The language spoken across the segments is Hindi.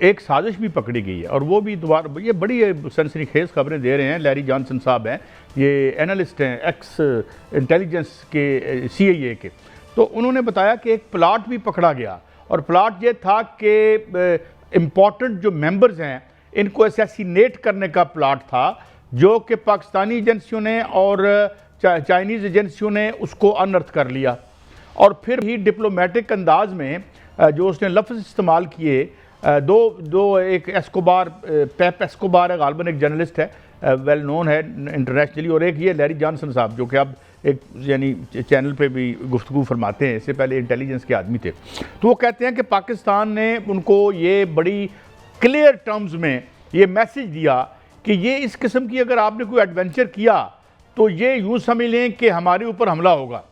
एक साजिश भी पकड़ी गई है, और वो भी दोबारा, ये बड़ी सनसनीखेज़ खबरें दे रहे हैं। लैरी जॉनसन साहब हैं, ये एनालिस्ट हैं एक्स इंटेलिजेंस के CIA के, तो उन्होंने बताया कि एक प्लाट भी पकड़ा गया, और प्लाट ये था कि इम्पॉर्टेंट जो मेंबर्स हैं इनको असैसिनेट करने का प्लाट था, जो कि पाकिस्तानी एजेंसियों ने और चाइनीज़ एजेंसियों ने उसको अनर्थ कर लिया। और फिर ही डिप्लोमेटिक अंदाज में जो उसने लफ्ज़ इस्तेमाल किए, दो एक एस्कोबार, पेप एस्कोबार है, गालबन एक जर्नलिस्ट है, वेल नोन है इंटरनेशनली, और एक ये लैरी जॉनसन साहब जो कि अब एक यानी चैनल पे भी गुफ्तगू फरमाते हैं, इससे पहले इंटेलिजेंस के आदमी थे। तो वो कहते हैं कि पाकिस्तान ने उनको ये बड़ी क्लियर टर्म्स में ये मैसेज दिया कि ये इस किस्म की अगर आपने कोई एडवेंचर किया तो ये यूँ समझ लें कि हमारे ऊपर हमला होगा।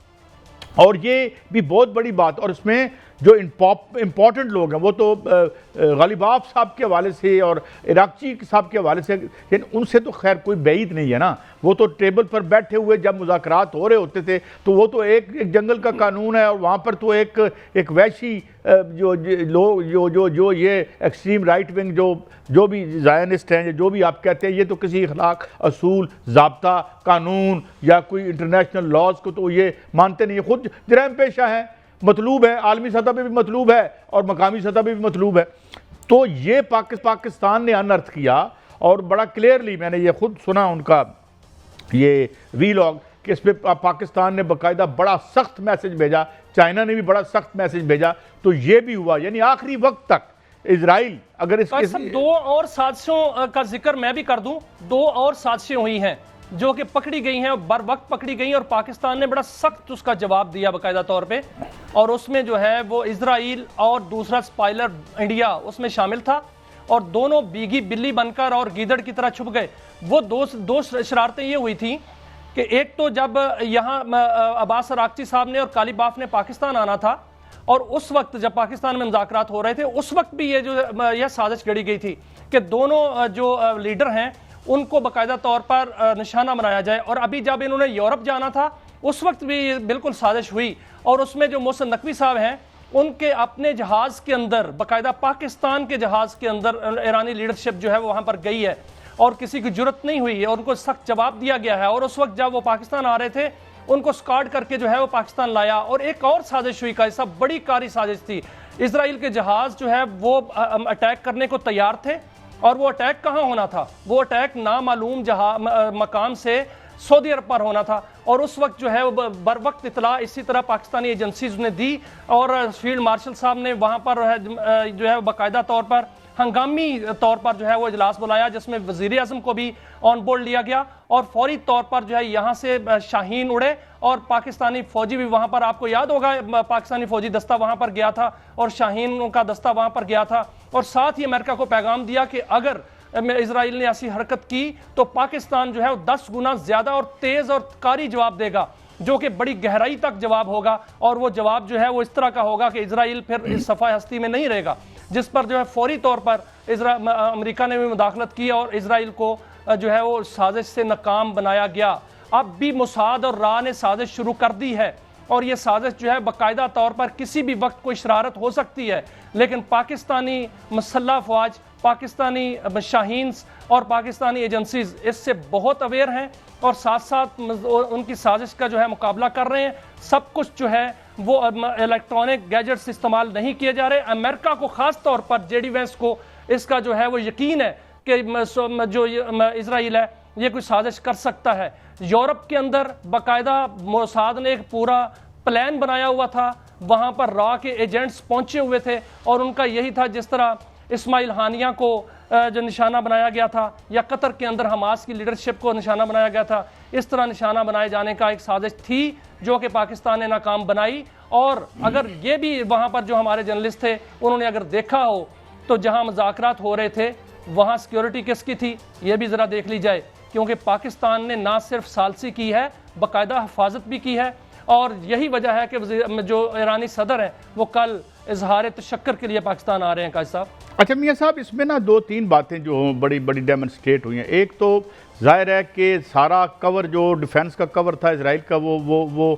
और ये भी बहुत बड़ी बात, और इसमें जो इम्पॉर्टेंट लोग हैं वो तो गालिबाफ साहब के हवाले से और इराकची साहब के हवाले से, लेकिन उनसे तो खैर कोई बैद नहीं है ना, वो तो टेबल पर बैठे हुए जब मुज़ाकरात हो रहे होते थे तो वो तो एक जंगल का कानून है, और वहाँ पर तो एक वैशी जो लोग जो ये एक्सट्रीम राइट विंग जो भी ज़ायनिस्ट हैं, जो भी आप कहते हैं, ये तो किसी अखलाक, असूल, ज़ाब्ता, कानून या कोई इंटरनेशनल लॉज को तो ये मानते नहीं है, खुद जराइम पेशा है, मतलूब है, आलमी सतह पे भी मतलूब है और मकामी सतह पे भी मतलूब है। तो ये पाकिस्तान ने अनर्थ किया, और बड़ा क्लियरली मैंने ये खुद सुना उनका ये वीलॉग कि इस पर पाकिस्तान ने बाकायदा बड़ा सख्त मैसेज भेजा, चाइना ने भी बड़ा सख्त मैसेज भेजा, तो ये भी हुआ। यानी आखिरी वक्त तक इजराइल अगर दो और साजिशों का जिक्र मैं भी कर दूं, दो और साजिशें हुई हैं जो कि पकड़ी गई हैं, बर वक्त पकड़ी गई, और पाकिस्तान ने बड़ा सख्त उसका जवाब दिया बाकायदा तौर पे। और उसमें जो है वो इजराइल और दूसरा स्पाइलर इंडिया उसमें शामिल था, और दोनों बीगी बिल्ली बनकर और गीदड़ की तरह छुप गए। वो दो शरारतें ये हुई थी कि एक तो जब यहाँ अब्बास अरागची साहब ने और कालीबाफ ने पाकिस्तान आना था, और उस वक्त जब पाकिस्तान में मुज़ाकरात हो रहे थे, उस वक्त भी यह साजिश गढ़ी गई थी कि दोनों जो लीडर हैं उनको बाकायदा तौर पर निशाना बनाया जाए। और अभी जब इन्होंने यूरोप जाना था उस वक्त भी बिल्कुल साजिश हुई, और उसमें जो मोहसिन नकवी साहब हैं उनके अपने जहाज़ के अंदर, बाकायदा पाकिस्तान के जहाज़ के अंदर ईरानी लीडरशिप जो है वो वहाँ पर गई है, और किसी की जुर्रत नहीं हुई है, और उनको सख्त जवाब दिया गया है। और उस वक्त जब वो पाकिस्तान आ रहे थे उनको स्कॉट करके जो है वो पाकिस्तान लाया। और एक और साजिश हुई, का सब बड़ी कारी साजिश थी, इसराइल के जहाज़ जो है वो अटैक करने को तैयार थे, और वो अटैक कहाँ होना था, वो अटैक नामालूम मकाम से सऊदी अरब पर होना था। और उस वक्त जो है वो बर वक्त इतला इसी तरह पाकिस्तानी एजेंसीज ने दी, और फील्ड मार्शल साहब ने वहाँ पर जो है बाकायदा तौर पर हंगामी तौर पर जो है वो इजलास बुलाया, जिसमें वज़ीर आज़म को भी ऑन बोर्ड लिया गया, और फौरी तौर पर जो है यहाँ से शाहीन उड़े, और पाकिस्तानी फौजी भी वहाँ पर, आपको याद होगा पाकिस्तानी फौजी दस्ता वहाँ पर गया था, और शाहीन का दस्ता वहाँ पर गया था। और साथ ही अमेरिका को पैगाम दिया कि अगर इजराइल ने ऐसी हरकत की तो पाकिस्तान जो है वो 10 गुना ज्यादा और तेज और कारी जवाब देगा, जो कि बड़ी गहराई तक जवाब होगा। और वो जवाब जो है वो इस तरह का होगा कि इजराइल फिर इस सफ़ा हस्ती में नहीं रहेगा, जिस पर जो है फौरी तौर पर अमेरिका ने भी मुदाखलत की, और इजराइल को जो है वो साजिश से नाकाम बनाया गया। अब भी मोसाद और रा ने साजिश शुरू कर दी है, और ये साजिश जो है बाकायदा तौर पर किसी भी वक्त कोई शरारत हो सकती है, लेकिन पाकिस्तानी मसल्ह फ़ौज, पाकिस्तानी शाहीन्स और पाकिस्तानी एजेंसीज इससे बहुत अवेयर हैं, और साथ साथ उनकी साजिश का जो है मुकाबला कर रहे हैं। सब कुछ जो है वो इलेक्ट्रॉनिक गैजेट्स इस्तेमाल नहीं किए जा रहे। अमेरिका को ख़ास तौर पर जेडी वेंस को इसका जो है वो यकीन है कि जो इजराइल है ये कोई साजिश कर सकता है। यूरोप के अंदर बाकायदा मोसाद ने एक पूरा प्लान बनाया हुआ था, वहाँ पर रॉ के एजेंट्स पहुँचे हुए थे, और उनका यही था, जिस तरह इस्माइल हानिया को जो निशाना बनाया गया था, या कतर के अंदर हमास की लीडरशिप को निशाना बनाया गया था, इस तरह निशाना बनाए जाने का एक साजिश थी जो कि पाकिस्तान ने नाकाम बनाई। और अगर ये भी वहाँ पर जो हमारे जर्नलिस्ट थे उन्होंने अगर देखा हो तो जहाँ मुज़ाकरात हो रहे थे वहाँ सिक्योरिटी किसकी थी, ये भी ज़रा देख ली जाए, क्योंकि पाकिस्तान ने ना सिर्फ सालसी की है, बाकायदा हिफाजत भी की है। और यही वजह है कि जो ईरानी सदर हैं वो कल इजहार तशक्कर के लिए पाकिस्तान आ रहे हैं। काजी साहब, अच्छा मियाँ साहब, इसमें ना 2-3 बातें जो बड़ी बड़ी डेमोन्स्ट्रेट हुई हैं। एक तो जाहिर है कि सारा कवर जो डिफेंस का कवर था इजराइल का वो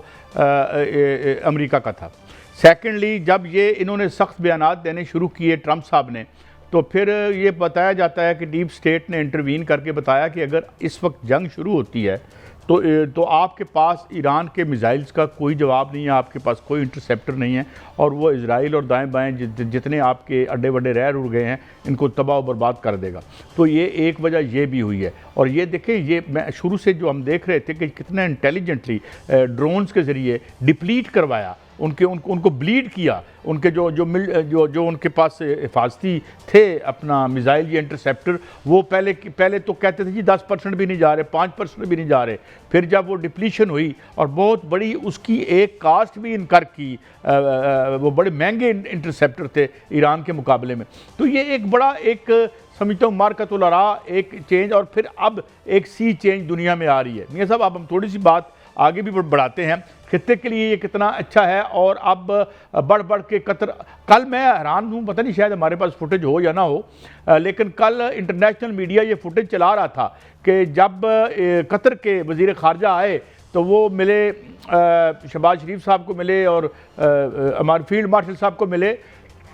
अमेरिका का था। सेकेंडली, जब ये इन्होंने सख्त बयानात देने शुरू किए ट्रंप साहब ने, तो फिर ये बताया जाता है कि डीप स्टेट ने इंटरवीन करके बताया कि अगर इस वक्त जंग शुरू होती है तो आपके पास ईरान के मिसाइल्स का कोई जवाब नहीं है, आपके पास कोई इंटरसेप्टर नहीं है, और वो इजराइल और दाएं बाएं जितने आपके अड्डे वड्डे रह उड़ गए हैं इनको तबाह और बर्बाद कर देगा। तो ये एक वजह ये भी हुई है। और ये देखें, ये मैं शुरू से जो हम देख रहे थे कि कितना इंटेलिजेंटली ड्रोन्स के ज़रिए डिप्लीट करवाया, उनको ब्लीड किया, उनके जो उनके पास हिफाजती थे अपना मिसाइल या इंटरसेप्टर, वो पहले तो कहते थे जी 10% भी नहीं जा रहे, 5% भी नहीं जा रहे। फिर जब वो डिप्लीशन हुई और बहुत बड़ी उसकी एक कास्ट भी इनकर की, वो बड़े महंगे इंटरसेप्टर थे ईरान के मुकाबले में। तो ये एक बड़ा समझता हूँ मार्कतुल अरा एक चेंज, और फिर अब एक सी चेंज दुनिया में आ रही है। मियां साहब, अब हम थोड़ी सी बात आगे भी बढ़ाते हैं, खित्ते के लिए ये कितना अच्छा है। और अब बढ़ बढ़ के कतर, कल मैं हैरान हूँ, पता नहीं शायद हमारे पास फुटेज हो या ना हो, लेकिन कल इंटरनेशनल मीडिया ये फुटेज चला रहा था कि जब कतर के वज़ीर ख़ारजा आए तो वो मिले, शहबाज शरीफ साहब को मिले और हमारे फील्ड मार्शल साहब को मिले,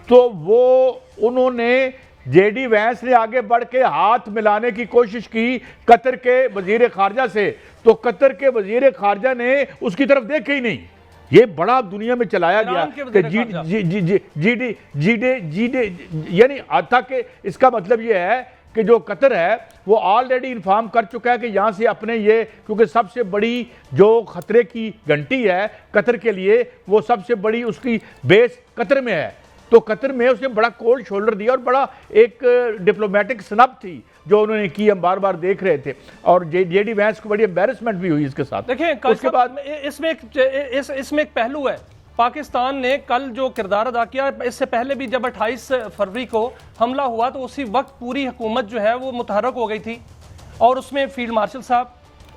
तो वो उन्होंने जेडी वैंस ने आगे बढ़ के हाथ मिलाने की कोशिश की कतर के वजीर खारजा से, तो कतर के वजीर खारजा ने उसकी तरफ देखे ही नहीं। ये बड़ा दुनिया में चलाया गया कि जीडी यानी आता के, इसका मतलब ये है कि जो कतर है वो ऑलरेडी इन्फॉर्म कर चुका है कि यहाँ से अपने ये, क्योंकि सबसे बड़ी जो खतरे की घंटी है कतर के लिए, वो सबसे बड़ी उसकी बेस कतर में है। तो कतर में उसने बड़ा कोल्ड शोल्डर दिया और बड़ा एक डिप्लोमेटिक स्नब थी जो उन्होंने की, हम बार बार देख रहे थे। और जेडी वैंस को बड़ी एम्बैरेसमेंट भी हुई इसके साथ। देखिए, उसके बाद इसमें एक पहलू है। पाकिस्तान ने कल जो किरदार अदा किया, इससे पहले भी जब 28 फरवरी को हमला हुआ तो उसी वक्त पूरी हुकूमत जो है वो मुतहरक हो गई थी, और उसमें फील्ड मार्शल साहब,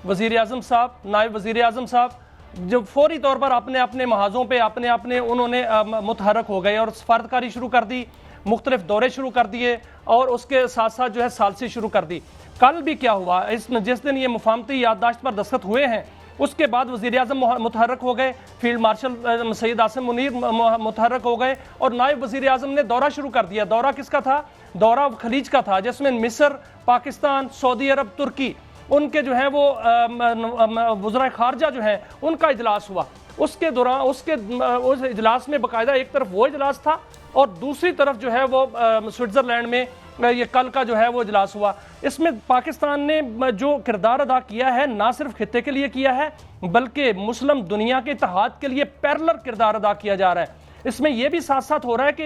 वज़ीर आज़म साहब, नायब वज़ीर आज़म साहब जो फौरी तौर पर अपने अपने महाजों पे अपने उन्होंने मुतहरक हो गए और सफारतकारी शुरू कर दी, मुख्तलिफ दौरे शुरू कर दिए, और उसके साथ साथ जो है सालसी शुरू कर दी। कल भी क्या हुआ, जिस दिन ये मुफाहमती याददाश्त पर दस्तखत हुए हैं उसके बाद वज़ीर आज़म मुतहरक हो गए, फील्ड मार्शल सैयद आसिम मुनीर मुतहरक हो गए, और नायब वज़ीर आज़म ने दौरा शुरू कर दिया। दौरा किसका था? दौरा खलीज का था, जिसमें मिस्र, पाकिस्तान, सऊदी अरब, तुर्की, उनके जो है वो वज़राए ख़ारजा जो है उनका इजलास हुआ। उसके दौरान उस इजलास में बाकायदा एक तरफ वो इजलास था और दूसरी तरफ जो है वो स्विट्ज़रलैंड में ये कल का जो है वो इजलास हुआ। इसमें पाकिस्तान ने जो किरदार अदा किया है ना सिर्फ खित्ते के लिए किया है बल्कि मुस्लिम दुनिया के इत्तेहाद के लिए पैरेलल किरदार अदा किया जा रहा है। इसमें यह भी साथ साथ हो रहा है कि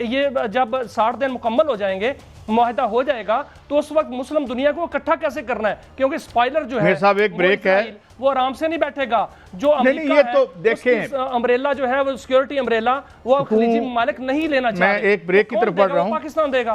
ये जब 60 दिन मुकम्मल हो जाएंगे, मुआहदा हो जाएगा, तो उस वक्त मुस्लिम दुनिया को इकट्ठा कैसे करना है, क्योंकि स्पॉइलर जो है साहब एक ब्रेक है, वो आराम से नहीं बैठेगा। जो अमेरिका ये तो देखें अम्ब्रेला जो है वो सिक्योरिटी अम्ब्रेला वो खलीजी ममालिक नहीं लेना चाहिए। मैं एक ब्रेक की तरफ बढ़ रहा हूँ, पाकिस्तान देगा।